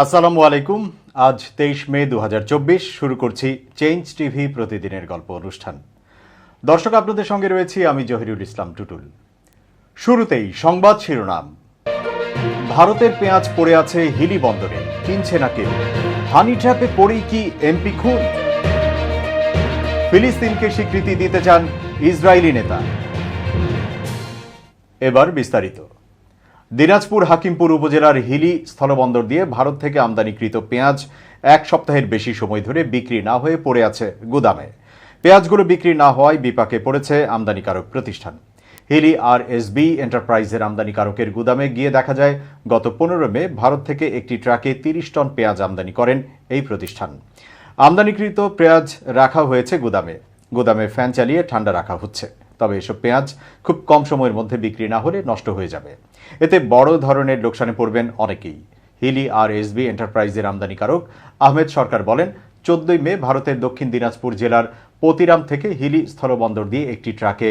আসসালামু আলাইকুম। আজ 23 মে 2024 শুরু করছি চেঞ্জ টিভি প্রতিদিনের গল্প অনুষ্ঠান। দর্শক, আপনাদের সঙ্গে রয়েছি আমি জহিরুল ইসলাম টুটুল। শুরুতেই সংবাদ শিরোনাম। ভারতের পেঁয়াজ পড়ে আছে হিলি বন্দরে, কিনছে না কেউ। হানি ট্র্যাপে পড়েই কি এমপি খুন? ফিলিস্তিনকে স্বীকৃতি দিতে চান ইসরায়েলি নেতা। এবার বিস্তারিত। দিনাজপুর হাকিমপুর উপজেলার হিলি স্থলবন্দর দিয়ে ভারত থেকে আমদানিকৃত পেঁয়াজ এক সপ্তাহের বেশি সময় ধরে বিক্রি না হয়ে পড়ে আছে গুদামে। পেঁয়াজগুলো বিক্রি না হওয়ায় বিপাকে পড়েছে আমদানিকারক প্রতিষ্ঠান। হিলি RSB এন্টারপ্রাইজের আমদানিকারকের গুদামে গিয়ে দেখা যায় গত 15 মে ভারত থেকে একটি ট্রাকে 30 টন পেঁয়াজ আমদানি করেন এই প্রতিষ্ঠান। আমদানিকৃত পেঁয়াজ রাখা হয়েছে গুদামে ফ্যান চালিয়ে ঠান্ডা রাখা হচ্ছে। তবে এসব পেঁয়াজ খুব কম সময়ের মধ্যে বিক্রি না হলে নষ্ট হয়ে যাবে। এতে বড় ধরনের লোকসানে পড়বেন অনেকেই। হিলি RSB এন্টারপ্রাইজের আমদানিকারক আহমেদ সরকার বলেন, 14 মে ভারতের দক্ষিণ দিনাজপুর জেলার পতিরাম থেকে হিলি স্থলবন্দর দিয়ে একটি ট্রাকে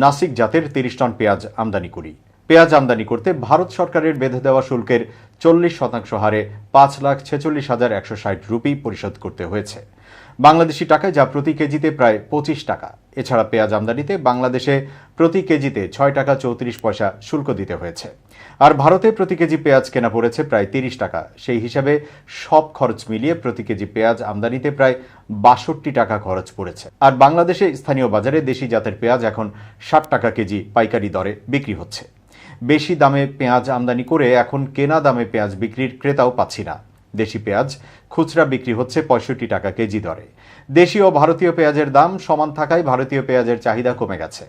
নাসিক জাতের 30 টন পেঁয়াজ আমদানি করি। পেঁয়াজ আমদানি করতে ভারত সরকারের বেঁধে দেওয়া শুল্কের 40% হারে 5,46,160 রুপি পরিশোধ করতে হয়েছে বাংলাদেশি টাকায়, যা প্রতি কেজিতে প্রায় 25 টাকা। এছাড়া পেঁয়াজ আমদানিতে বাংলাদেশে প্রতি কেজিতে 6 টাকা 34 পয়সা শুল্ক দিতে হয়েছে। আর ভারতে প্রতি কেজি পেঁয়াজ কেনা পড়েছে প্রায় 30 টাকা। সেই হিসাবে সব খরচ মিলিয়ে প্রতি কেজি পেঁয়াজ আমদানিতে প্রায় 62 টাকা খরচ পড়েছে। আর বাংলাদেশে স্থানীয় বাজারে দেশি জাতের পেঁয়াজ এখন 60 টাকা কেজি পাইকারি দরে বিক্রি হচ্ছে। বেশি দামে পেঁয়াজ আমদানি করে এখন কেনা দামে পেঁয়াজ বিক্রির ক্রেতাও পাচ্ছি না। দেশি পেঁয়াজ খুচরা বিক্রি হচ্ছে 65 টাকা কেজি দরে। দেশি ও ভারতীয় পেঁয়াজের দাম সমান থাকায় ভারতীয় পেঁয়াজের চাহিদা কমে গেছে।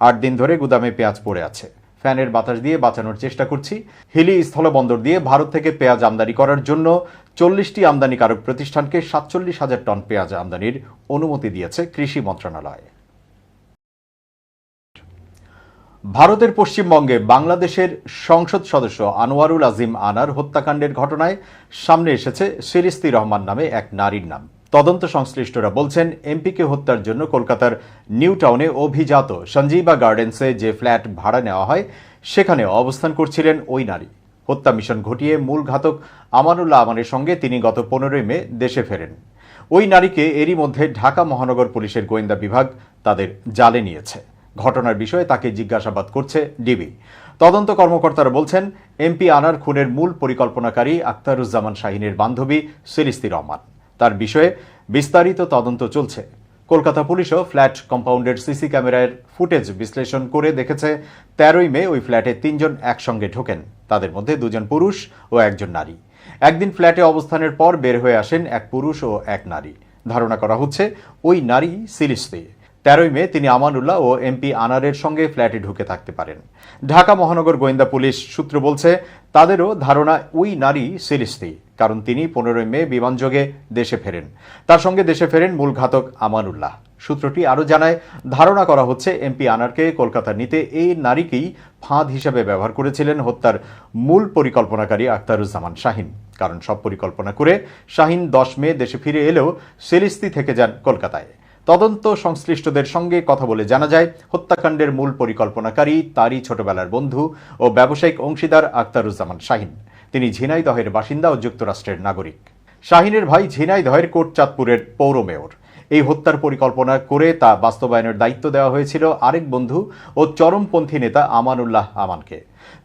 8 দিন ধরে গুদামে পেঁয়াজ পড়ে আছে। ফ্যানের বাতাস দিয়ে বাঁচানোর চেষ্টা করছি। হিলি স্থলবন্দর দিয়ে ভারত থেকে পেঁয়াজ আমদানি করার জন্য 40টি আমদানিকারক প্রতিষ্ঠানকে 47,000 টন পেঁয়াজ আমদানির অনুমতি দিয়েছে কৃষি মন্ত্রণালয়। ভারতের পশ্চিমবঙ্গে বাংলাদেশের সংসদ সদস্য আনোয়ারুল আজিম আনার হত্যাকাণ্ডের ঘটনায় সামনে এসেছে শিরিস্তি রহমান নামে এক নারীর নাম। তদন্ত সংশ্লিষ্টরা বলছেন, এমপিকে হত্যার জন্য কলকাতার নিউ টাউনে অভিজাত সঞ্জীবা গার্ডেন্সে যে ফ্ল্যাট ভাড়া নেওয়া হয় সেখানে অবস্থান করছিলেন ওই নারী। হত্যা মিশন ঘটিয়ে মূল ঘাতক আমানুল্লাহ আমানের সঙ্গে তিনি গত 15 মে দেশে ফেরেন। ওই নারীকে এরই মধ্যে ঢাকা মহানগর পুলিশের গোয়েন্দা বিভাগ তাদের জালে নিয়েছে। ঘটনার বিষয়ে তাকে জিজ্ঞাসাবাদ করছে ডিবি। তদন্ত কর্মকর্তারা বলছেন, এমপি আনার খুনের মূল পরিকল্পনাকারী আখতারুজ্জামান শাহিনের বান্ধবী শিরিস্তি রহমান। তার বিষয়ে বিস্তারিত তদন্ত চলছে। কলকাতা পুলিশও ফ্ল্যাট কম্পাউন্ডের সিসি ক্যামেরার ফুটেজ বিশ্লেষণ করে দেখেছে 13 মে ওই ফ্ল্যাটে 3 জন একসঙ্গে ঢোকেন। তাদের মধ্যে 2 জন পুরুষ ও 1 জন নারী। একদিন ফ্ল্যাটে অবস্থানের পর বের হয়ে আসেন এক পুরুষ ও এক নারী। ধারণা করা হচ্ছে ওই নারী শিরিস্তি। 13 মে তিনি আমানুল্লাহ ও এমপি আনারের সঙ্গে ফ্ল্যাটে ঢুকে থাকতে পারেন। ঢাকা মহানগর গোয়েন্দা পুলিশ সূত্র বলছে, তাদেরও ধারণা ওই নারী শিরিস্তি, কারণ তিনি 15 মে বিমানযোগে দেশে ফেরেন। তার সঙ্গে দেশে ফেরেন মূল ঘাতক আমানুল্লাহ। সূত্রটি আরও জানায়, ধারণা করা হচ্ছে এমপি আনারকে কলকাতা নিতে এই নারীকেই ফাঁদ হিসেবে ব্যবহার করেছিলেন হত্যার মূল পরিকল্পনাকারী আখতারুজ্জামান শাহিন। কারণ সব পরিকল্পনা করে শাহিন 10 মে দেশে ফিরে এলেও শিরিস্তি থেকে যান কলকাতায়। তদন্ত সংশ্লিষ্টদের সঙ্গে কথা বলে জানা যায়, হত্যাকাণ্ডের মূল পরিকল্পনাকারী তারই ছোটবেলার বন্ধু ও ব্যবসায়িক অংশীদার আখতারুজ্জামান শাহিন। তিনি ঝিনাইদহের বাসিন্দা ও যুক্তরাষ্ট্রের নাগরিক। শাহিনের ভাই ঝিনাইদহের কোটচাঁদপুরের পৌর মেয়র। এই হত্যার পরিকল্পনা করে তা বাস্তবায়নের দায়িত্ব দেওয়া হয়েছিল আরেক বন্ধু ও চরমপন্থী নেতা আমানুল্লাহ আমানকে।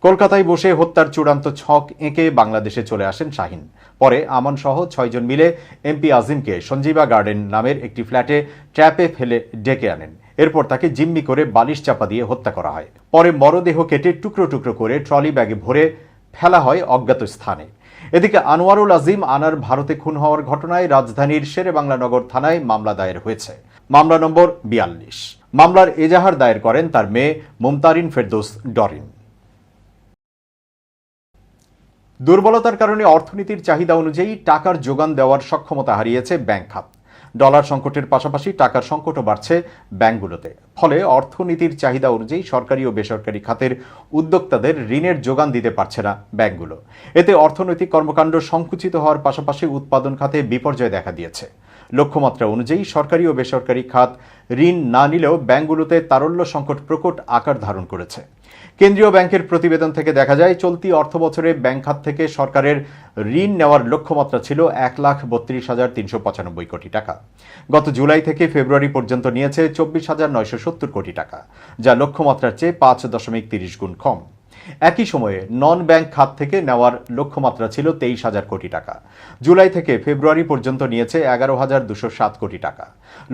কলকাতায় বসে হত্যার চূড়ান্ত ছক এঁকে বাংলাদেশে চলে আসেন শাহিন। পরে আমান সহ 6 জন মিলে এমপি আজিমকে সঞ্জীবা গার্ডেন নামের একটি ফ্ল্যাটে ট্র্যাপে ফেলে ডেকে আনেন। এরপর তাকে জিম্মি করে বালিশ চাপা দিয়ে হত্যা করা হয়। পরে মরদেহ কেটে টুকরো টুকরো করে ট্রলি ব্যাগে ভরে ফেলা হয় অজ্ঞাত স্থানে। এদিকে আনোয়ারুল আজিম আনার ভারতে খুন হওয়ার ঘটনায় রাজধানীর শেরেবাংলা নগর থানায় মামলা দায়ের হয়েছে। মামলা নম্বর 42। মামলার এজাহার দায়ের করেন তার মেয়ে মুমতারিন ফেরদৌস ডরিন। দুর্বলতার কারণে অর্থনীতির চাহিদা অনুযায়ী টাকার যোগান দেওয়ার সক্ষমতা হারিয়েছে ব্যাংক খাত। ডলার সংকটের পাশাপাশি টাকার সংকটও বাড়ছে ব্যাংকগুলোতে। ফলে অর্থনীতির চাহিদা অনুযায়ী সরকারি ও বেসরকারি খাতের উদ্যোক্তাদের ঋণের যোগান দিতে পারছে না ব্যাংকগুলো। এতে অর্থনৈতিক কর্মকাণ্ড সংকুচিত হওয়ার পাশাপাশি উৎপাদন খাতে বিপর্যয় দেখা দিয়েছে। লক্ষ্যমাত্রা অনুযায়ী সরকারি ও বেসরকারি খাত ঋণ না নিলেও ব্যাংকগুলোতে তারল্য সংকট প্রকট আকার ধারণ করেছে। কেন্দ্রীয় ব্যাংকের প্রতিবেদন থেকে দেখা যায়, চলতি অর্থবছরে ব্যাংক খাত থেকে সরকারের ঋণ নেওয়ার লক্ষ্যমাত্রা ছিল ১,৩২,৩৯৫ কোটি টাকা। গত জুলাই থেকে ফেব্রুয়ারি পর্যন্ত নিয়েছে ২৪,৯৭০ কোটি টাকা, যা লক্ষ্যমাত্রার চেয়ে ৫.৩০ গুণ কম। একই সময়ে নন ব্যাংক খাত থেকে নেওয়ার লক্ষ্যমাত্রা ছিল ২৩,০০০ কোটি টাকা। জুলাই থেকে ফেব্রুয়ারি পর্যন্ত নিয়েছে ১১,২০৭ কোটি টাকা,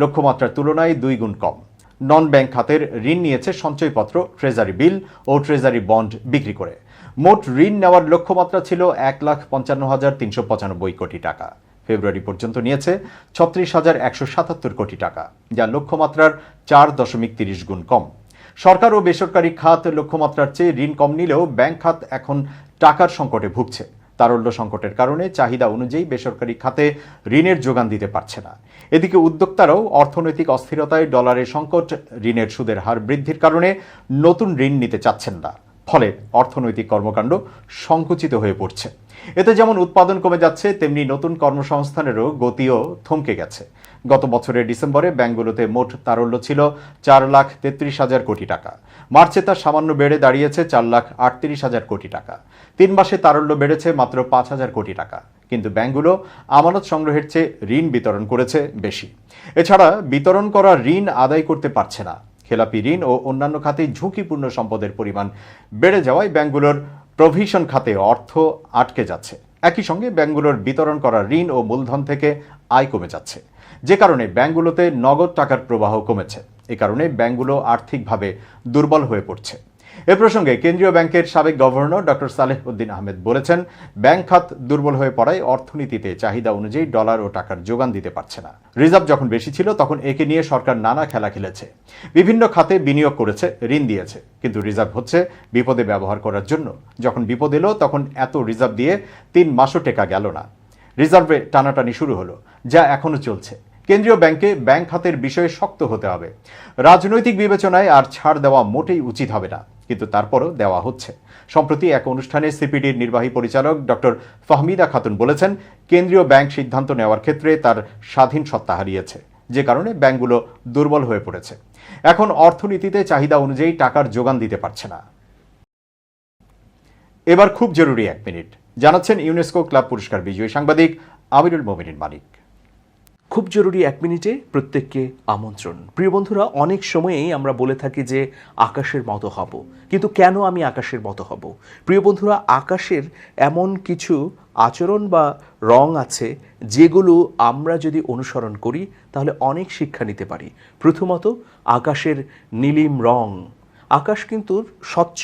লক্ষ্যমাত্রার তুলনায় ২ গুণ কম। নন ব্যাংক খাতের ঋণ নিয়েছে সঞ্চয়পত্র, ট্রেজারি বিল ও ট্রেজারি বন্ড বিক্রি করে। মোট ঋণ নেওয়ার লক্ষ্যমাত্রা ছিল ১,৫৫,৩৯৫ কোটি টাকা। ফেব্রুয়ারি পর্যন্ত নিয়েছে ৩৬,১৭৭ কোটি টাকা, যা লক্ষ্যমাত্রার ৪.৩০ গুণ কম। সরকার ও বেসরকারি খাত লক্ষ্যমাত্রার চেয়ে ঋণ কম নিলেও ব্যাংক খাত এখন টাকার সংকটে ভুগছে। তারল্য সংকটের কারণে চাহিদা অনুযায়ী বেসরকারি খাতে ঋণের যোগান দিতে পারছে না। এদিকে উদ্যোক্তারাও অর্থনৈতিক অস্থিরতায় ডলারের সংকট, ঋণের সুদের হার বৃদ্ধির কারণে নতুন ঋণ নিতে চাচ্ছেন না। ফলে অর্থনৈতিক কর্মকাণ্ড সংকুচিত হয়ে পড়ছে। এতে যেমন উৎপাদন কমে যাচ্ছে, তেমনি নতুন কর্মসংস্থানেরও গতিও থমকে গেছে। গত বছরের ডিসেম্বরে ব্যাংকগুলোতে মোট তারল্য ছিল ৪,৩৩,০০০ কোটি টাকা। মার্চে তা সামান্য বেড়ে দাঁড়িয়েছে ৪,৩৮,০০০ কোটি টাকা। ৩ মাসে তারল্য বেড়েছে মাত্র ৫,০০০ কোটি টাকা। কিন্তু ব্যাংকগুলো আমানত সংগ্রহের চেয়ে ঋণ বিতরণ করেছে বেশি। এছাড়া বিতরণ করা ঋণ আদায় করতে পারছে না। খেলাপি ঋণ ও অন্যান্য খাতে ঝুঁকিপূর্ণ সম্পদের পরিমাণ বেড়ে যাওয়ায় ব্যাংকগুলোর প্রভিশন খাতে অর্থ আটকে যাচ্ছে। একই সঙ্গে ব্যাংকগুলোর বিতরণ করা ঋণ ও মূলধন থেকে আয় কমে যাচ্ছে, যে কারণে ব্যাংকগুলোতে নগদ টাকার প্রবাহ কমেছে। এ কারণে ব্যাংকগুলো আর্থিকভাবে দুর্বল হয়ে পড়ছে। এ প্রসঙ্গে কেন্দ্রীয় ব্যাংকের সাবেক গভর্নর ডক্টর সালেহ উদ্দিন আহমেদ বলেছেন, ব্যাংক খাত দুর্বল হয়ে পড়ায় অর্থনীতিতে চাহিদা অনুযায়ী ডলার ও টাকার যোগান দিতে পারছে না। রিজার্ভ যখন বেশি ছিল তখন একে নিয়ে সরকার নানা খেলা খেলেছে, বিভিন্ন খাতে বিনিয়োগ করেছে, ঋণ দিয়েছে। কিন্তু রিজার্ভ হচ্ছে বিপদে ব্যবহার করার জন্য। যখন বিপদ এলো তখন এত রিজার্ভ দিয়ে ৩ মাসও টেকা গেল না। রিজার্ভে টানাটানি শুরু হলো, যা এখনো চলছে। কেন্দ্রীয় ব্যাংকে ব্যাংক খাতের বিষয়ে শক্ত হতে হবে। রাজনৈতিক বিবেচনায় আর ছাড় দেওয়া মোটেই উচিত হবে না, কিন্তু তারপরও দেওয়া হচ্ছে। সম্প্রতি এক অনুষ্ঠানে সিপিডির নির্বাহী পরিচালক ডক্টর ফাহমিদা খাতুন বলেছেন, কেন্দ্রীয় ব্যাংক সিদ্ধান্ত নেওয়ার ক্ষেত্রে তার স্বাধীন সত্তা হারিয়েছে, যে কারণে ব্যাংকগুলো দুর্বল হয়ে পড়েছে। এখন অর্থনীতিতে চাহিদা অনুযায়ী টাকার যোগান দিতে পারছে না। এবার খুব জরুরি 1 মিনিট জানাচ্ছেন ইউনেস্কো ক্লাব পুরস্কার বিজয়ী সাংবাদিক আমিরুল মোমিনিন মানিক। খুব জরুরি 1 মিনিটে প্রত্যেককে আমন্ত্রণ। প্রিয় বন্ধুরা, অনেক সময়েই আমরা বলে থাকি যে আকাশের মতো হব, কিন্তু কেন আমি আকাশের মতো হব? প্রিয় বন্ধুরা, আকাশের এমন কিছু আচরণ বা রং আছে যেগুলো আমরা যদি অনুসরণ করি তাহলে অনেক শিক্ষা নিতে পারি। প্রথমত, আকাশের নীলিম রং। আকাশ কিন্তু স্বচ্ছ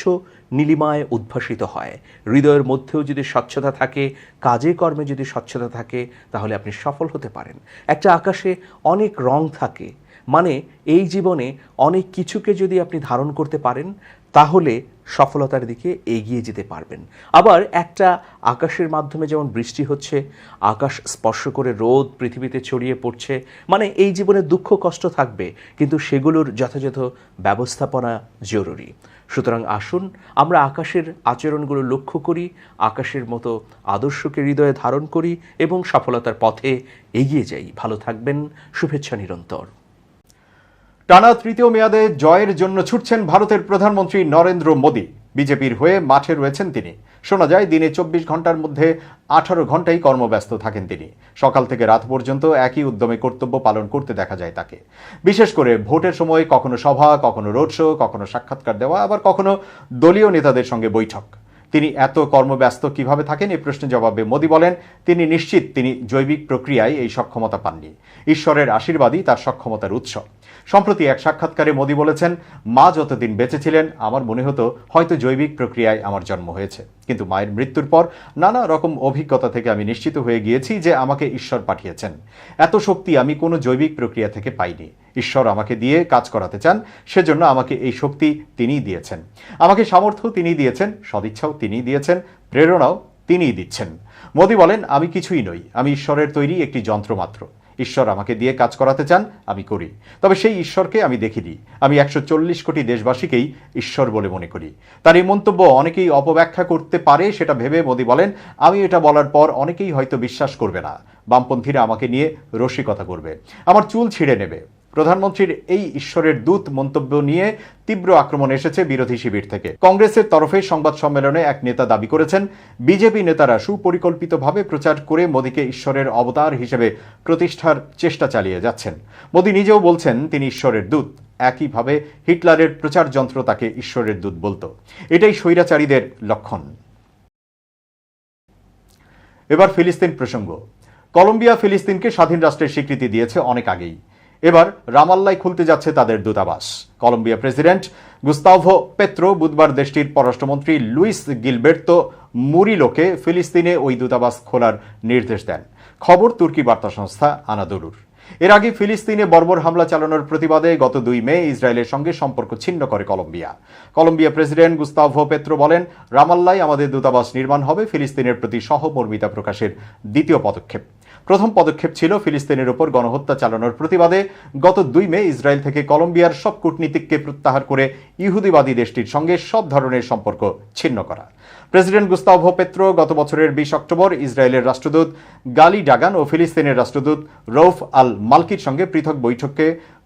নীলিমায় উদ্ভাসিত হয়। হৃদয়ের মধ্যেও যদি স্বচ্ছতা থাকে, কাজে কর্মে যদি স্বচ্ছতা থাকে, তাহলে আপনি সফল হতে পারেন। একটা আকাশে অনেক রং থাকে, মানে এই জীবনে অনেক কিছুকে যদি আপনি ধারণ করতে পারেন তাহলে সফলতার দিকে এগিয়ে যেতে পারবেন। আবার একটা আকাশের মাধ্যমে যেমন বৃষ্টি হচ্ছে, আকাশ স্পর্শ করে রোদ পৃথিবীতে ছড়িয়ে পড়ছে, মানে এই জীবনে দুঃখ কষ্ট থাকবে, কিন্তু সেগুলোর যথাযথ ব্যবস্থাপনা জরুরি। সুতরাং আসুন আমরা আকাশের আচরণগুলো লক্ষ্য করি, আকাশের মতো আদর্শকে হৃদয়ে ধারণ করি এবং সফলতার পথে এগিয়ে যাই। ভালো থাকবেন, শুভেচ্ছা নিরন্তর। টানা ৩য় মেয়াদে জয়ের জন্য ছুটছেন ভারতের প্রধানমন্ত্রী নরেন্দ্র মোদী। বিজেপির হয়ে মাঠে রয়েছেন তিনি। শোনা যায় দিনে ২৪ ঘন্টার মধ্যে ১৮ ঘন্টাই কর্মব্যস্ত থাকেন তিনি। সকাল থেকে রাত পর্যন্ত একই উদ্যমে কর্তব্য পালন করতে দেখা যায় তাকে। বিশেষ করে ভোটের সময় কখনো সভা, কখনো রোড শো, কখনো সাক্ষাৎকার দেওয়া, আবার কখনো দলীয় নেতাদের সঙ্গে বৈঠক। তিনি এত কর্মব্যস্ত কিভাবে থাকেন, এই প্রশ্নের জবাবে মোদী বলেন, তিনি নিশ্চিত তিনি জৈবিক প্রক্রিয়ায় এই সক্ষমতা পাননি। ঈশ্বরের আশীর্বাদই তার সক্ষমতার উৎস। সম্প্রতি এক সাক্ষাৎকারে মোদী বলেছেন, মা যতদিন বেঁচে ছিলেন আমার মনে হতো হয়তো জৈবিক প্রক্রিয়ায় আমার জন্ম হয়েছে, কিন্তু মায়ের মৃত্যুর পর নানা রকম অভিজ্ঞতা থেকে আমি নিশ্চিত হয়ে গিয়েছি যে আমাকে ঈশ্বর পাঠিয়েছেন। এত শক্তি আমি কোনো জৈবিক প্রক্রিয়া থেকে পাইনি। ঈশ্বর আমাকে দিয়ে কাজ করাতে চান, সেজন্য আমাকে এই শক্তি তিনিই দিয়েছেন। আমাকে সামর্থ্য তিনিই দিয়েছেন, সদিচ্ছাও তিনিই দিয়েছেন, প্রেরণাও তিনিই দিচ্ছেন। মোদী বলেন, আমি কিছুই নই, আমি ঈশ্বরের তৈরি একটি যন্ত্র মাত্র। ঈশ্বর আমাকে দিয়ে কাজ করাতে চান, আমি করি। তবে সেই ঈশ্বরকে আমি দেখিনি। আমি ১৪০ কোটি দেশবাসীকেই ঈশ্বর বলে মনে করি। তার এই মন্তব্য অনেকেই অপব্যাখ্যা করতে পারে, সেটা ভেবে মোদী বলেন, আমি এটা বলার পর অনেকেই হয়তো বিশ্বাস করবে না। বামপন্থীরা আমাকে নিয়ে রসিকতা করবে, আমার চুল ছিঁড়ে নেবে। প্রধানমন্ত্রীর এই ঈশ্বরের দূত মন্তব্য নিয়ে তীব্র আক্রমণ এসেছে বিরোধী শিবির থেকে। কংগ্রেসের তরফে সংবাদ সম্মেলনে এক নেতা দাবি করেছেন, বিজেপি নেতারা সুপরিকল্পিতভাবে প্রচার করে মোদীকে ঈশ্বরের অবতার হিসেবে প্রতিষ্ঠার চেষ্টা চালিয়ে যাচ্ছেন। মোদী নিজেও বলছেন তিনি ঈশ্বরের দূত। একইভাবে হিটলারের প্রচার যন্ত্র তাকে ঈশ্বরের দূত বলতো। এটাই স্বৈরাচারীদের লক্ষণ। এবার ফিলিস্তিন প্রসঙ্গ। কলম্বিয়া ফিলিস্তিনকে স্বাধীন রাষ্ট্রের স্বীকৃতি দিয়েছে অনেক আগেই। এবার রামাল্লায় খুলতে যাচ্ছে তাদের দূতাবাস। কলম্বিয়া প্রেসিডেন্ট গুস্তাভো পেত্রো বুধবার দেশটির পররাষ্ট্রমন্ত্রী লুইস গিলবের্তো মুরিলোকে ফিলিস্তিনে ওই দূতাবাস খোলার নির্দেশ দেন। খবর তুর্কি বার্তা সংস্থা আনাদোলুর। এর আগে ফিলিস্তিনে বর্বর হামলা চালানোর প্রতিবাদে গত 2 মে ইসরায়েলের সঙ্গে সম্পর্ক ছিন্ন করে Colombia. Colombia president Gustavo Petro বলেন, রামাল্লায় আমাদের দূতাবাস নির্মাণ হবে ফিলিস্তিনের প্রতি সহমর্মিতা প্রকাশের দ্বিতীয় পদক্ষেপ। প্রথম পদক্ষেপ ছিল ফিলিস্তিনের উপর গণহত্যা চালানোর প্রতিবাদে গত 2 মে ইসরায়েল থেকে কলম্বিয়ার সব কূটনীতিককে প্রত্যাহার করে ইহুদিবাদী দেশটির সঙ্গে সব ধরনের সম্পর্ক ছিন্ন করা। প্রেসিডেন্ট গুস্তাভো পেত্রো গত বছরের 20 অক্টোবর ইসরায়েলের রাষ্ট্রদূত গালি ডাগান ও ফিলিস্তিনের রাষ্ট্রদূত রৌফ আল মালকির সঙ্গে পৃথক বৈঠকে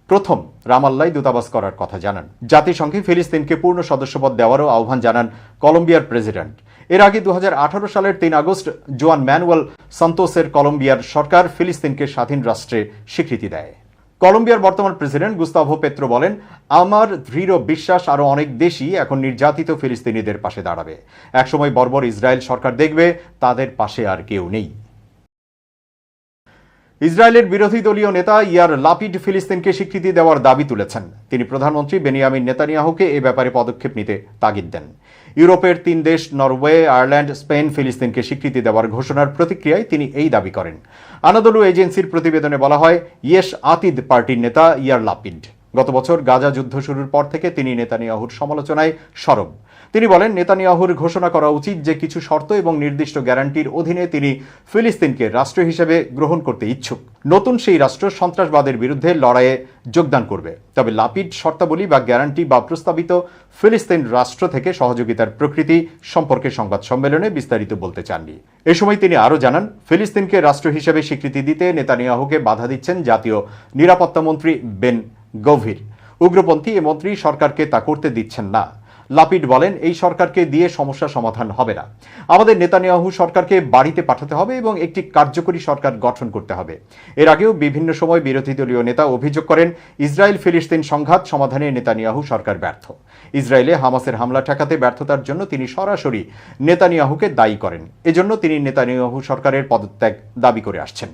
প্রথম রামাল্লায় দূতাবাস করার কথা জানান। জাতিসংঘে ফিলিস্তিনকে পূর্ণ সদস্যপদ দেওয়ারও আহ্বান জানান কলম্বিয়ার প্রেসিডেন্ট। এর আগে 2018 সালের 3 আগস্ট জোয়ান ম্যানুয়েল সান্তোসের কলম্বিয়ার সরকার ফিলিস্তিনকে স্বাধীন রাষ্ট্রে স্বীকৃতি দেয়। কলম্বিয়ার বর্তমান প্রেসিডেন্ট গুস্তাভো পেত্রো বলেন, আমার দৃঢ় বিশ্বাস আরো অনেক দেশই এখন নির্যাতিত ফিলিস্তিনিদের পাশে দাঁড়াবে। একসময় বর্বর ইসরায়েল সরকার দেখবে তাদের পাশে আর কেউ নেই। ইসরায়েলের বিরোধী দলীয় নেতা ইয়ার লাপিড ফিলিস্তিনকে স্বীকৃতি দেওয়ার দাবি তুলেছেন। তিনি প্রধানমন্ত্রী বেনিয়ামিন নেতানিয়াহুকে এ ব্যাপারে পদক্ষেপ নিতে তাগিদ দেন। ইউরোপের 3 দেশ নরওয়ে, আয়ারল্যান্ড, স্পেন ফিলিস্তিনকে স্বীকৃতি দেওয়ার ঘোষণার প্রতিক্রিয়ায় তিনি এই দাবি করেন। আনাদোলু এজেন্সির প্রতিবেদনে বলা হয়, ইয়েশ আতিদ পার্টির নেতা ইয়ার লাপিড গত বছর গাজা যুদ্ধ শুরুর পর থেকে তিনি নেতানিয়াহুর সমালোচনায় সরব। তিনি বলেন, নেতানিয়াহুর ঘোষণা করা উচিত যে কিছু শর্ত এবং নির্দিষ্ট গ্যারান্টির অধীনে তিনি ফিলিস্তিনকে রাষ্ট্র হিসেবে গ্রহণ করতে ইচ্ছুক। নতুন সেই রাষ্ট্র সন্ত্রাসবাদের বিরুদ্ধে লড়াইয়ে যোগদান করবে। তবে লাপিড শর্তাবলী বা গ্যারান্টি বা প্রস্তাবিত ফিলিস্তিন রাষ্ট্র থেকে সহযোগিতার প্রকৃতি সম্পর্কে সংবাদ সম্মেলনে বিস্তারিত বলতে চাননি। এ সময় তিনি আরও জানান, ফিলিস্তিনকে রাষ্ট্র হিসেবে স্বীকৃতি দিতে নেতানিয়াহুকে বাধা দিচ্ছেন জাতীয় নিরাপত্তা মন্ত্রী বেন গভির। উগ্রপন্থী এ মন্ত্রী সরকারকে তা করতে দিচ্ছেন না। লাপিড বলেন, এই সরকারকে দিয়ে সমস্যা সমাধান হবে না। আমাদের নেতানিয়াহু সরকারকে বাড়িতে পাঠাতে হবে এবং একটি কার্যকরী সরকার গঠন করতে হবে। এর আগেও বিভিন্ন সময় বিরোধী দলীয় নেতা অভিযোগ করেন, ইসরায়েল ফিলিস্তিন সংঘাত সমাধানে নেতানিয়াহু সরকার ব্যর্থ। ইসরায়েলে হামাসের হামলা ঠেকাতে ব্যর্থতার জন্য তিনি সরাসরি নেতানিয়াহুকে দায়ী করেন। এজন্য তিনি নেতানিয়াহু সরকারের পদত্যাগ দাবি করে আসছেন।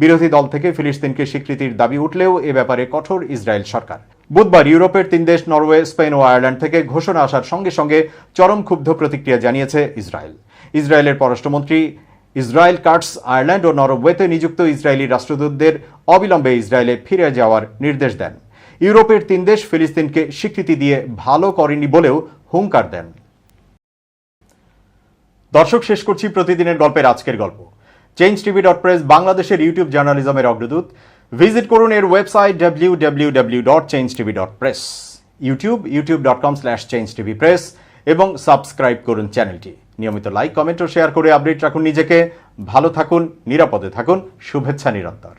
বিরোধী দল থেকে ফিলিস্তিনকে স্বীকৃতির দাবি উঠলেও এ ব্যাপারে কঠোর ইসরায়েল সরকার। বুধবার ইউরোপের 3 দেশ নরওয়ে, স্পেন ও আয়ারল্যান্ড থেকে ঘোষণা আসার সঙ্গে সঙ্গে চরম ক্ষুব্ধ প্রতিক্রিয়া জানিয়েছে ইসরায়েল। ইসরায়েলের পররাষ্ট্রমন্ত্রী ইসরায়েল কাটস আয়ারল্যান্ড ও নরওয়েতে নিযুক্ত ইসরায়েলি রাষ্ট্রদূতদের অবিলম্বে ইসরায়েলে ফিরে যাওয়ার নির্দেশ দেন। ইউরোপের 3 দেশ ফিলিস্তিনকে স্বীকৃতি দিয়ে ভালো করেনি বলেও হুঙ্কার দেন। দর্শক, শেষ করছি প্রতিদিনের গল্পের আজকের গল্প। changetv.press বাংলাদেশের ইউটিউব জার্নালিজমের অগ্রদূত। ভিজিট করুন এর ওয়েবসাইট www.changetv.press, ইউটিউব youtube.com/changetvpress এবং সাবস্ক্রাইব করুন চ্যানেলটি। নিয়মিত লাইক, কমেন্ট ও শেয়ার করে আপডেট রাখুন নিজেকে। ভালো থাকুন, নিরাপদে থাকুন। শুভেচ্ছা নিরন্তর।